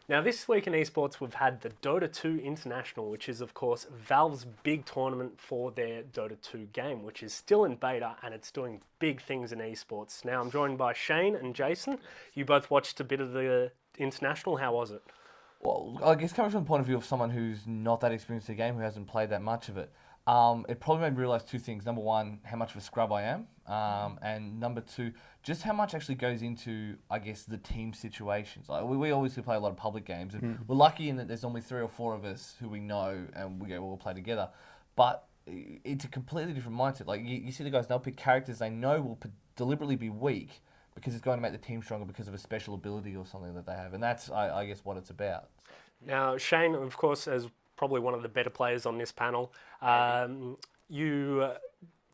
Now, this week in esports, we've had the Dota 2 International, which is, of course, Valve's big tournament for their Dota 2 game, which is still in beta and it's doing big things in esports. Now, I'm joined by Shane and Jason. You both watched a bit of the International. How was it? Well, I guess coming from the point of view of someone who's not that experienced in the game, who hasn't played that much of it, it probably made me realise two things. Number one, how much of a scrub I am. And number two, just how much actually goes into, I guess, the team situations. Like, we obviously play a lot of public games, and we're lucky in that there's only 3 or 4 of us who we know, and we all play together. But it's a completely different mindset. Like, you see the guys, they'll pick characters they know will deliberately be weak because it's going to make the team stronger because of a special ability or something that they have. And that's, I guess, what it's about. Now, Shane, of course, as probably one of the better players on this panel, you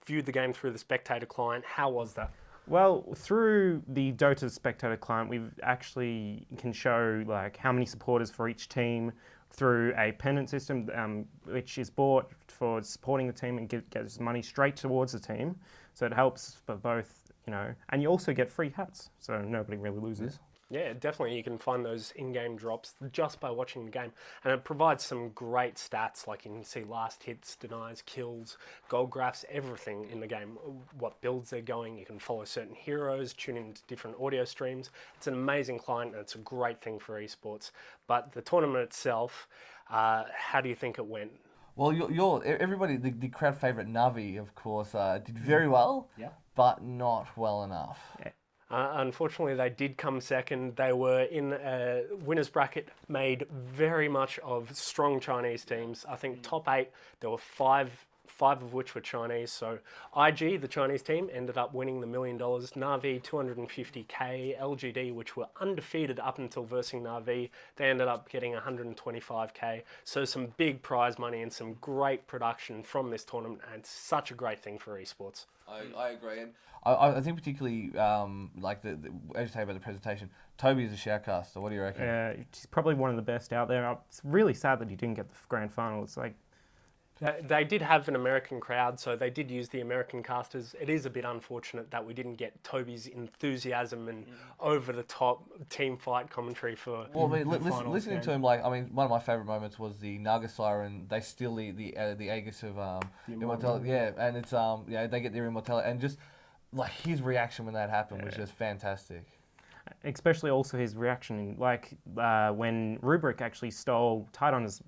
viewed the game through the spectator client. How was that? Well, through the Dota spectator client, we actually can show like how many supporters for each team through a pennant system, which is bought for supporting the team and gets money straight towards the team. So it helps for both, and you also get free hats, so nobody really loses. Yeah, definitely. You can find those in-game drops just by watching the game. And it provides some great stats, like you can see last hits, denies, kills, gold graphs, everything in the game. What builds they're going. You can follow certain heroes, tune into different audio streams. It's an amazing client and it's a great thing for esports. But the tournament itself, how do you think it went? Well, everybody, the crowd favourite Navi, of course, did very well, but not well enough. Yeah. Unfortunately, they did come second. They were in a winner's bracket made very much of strong Chinese teams. I think top 8, there were five of which were Chinese. So IG, the Chinese team, ended up winning the $1 million. Na'Vi, 250k. LGD, which were undefeated up until versing Na'Vi, they ended up getting 125k. So some big prize money and some great production from this tournament, and it's such a great thing for esports. I agree, and I think particularly like as you say about the presentation, Toby is a shoutcaster. What do you reckon? Yeah, he's probably one of the best out there. It's really sad that he didn't get the grand final. It's like they did have an American crowd, so they did use the American casters. It is a bit unfortunate that we didn't get Toby's enthusiasm and over-the-top team fight commentary for. Well, I mean, listening to him, one of my favourite moments was the Naga Siren. They steal the Aegis of immortality. Yeah, and it's they get their immortality, and just like his reaction when that happened was just fantastic. Especially also his reaction, when Rubric actually stole Tidon's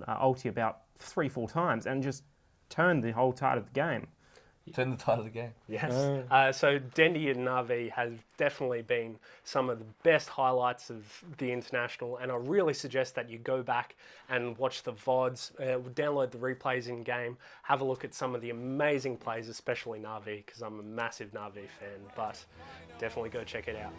ulti about 3-4 times and just turned the whole tide of the game. Turn the tide of the game. Yes. So Dendi and Na'Vi has definitely been some of the best highlights of the International, and I really suggest that you go back and watch the VODs, download the replays in game, have a look at some of the amazing plays, especially Na'Vi, because I'm a massive Na'Vi fan, but definitely go check it out.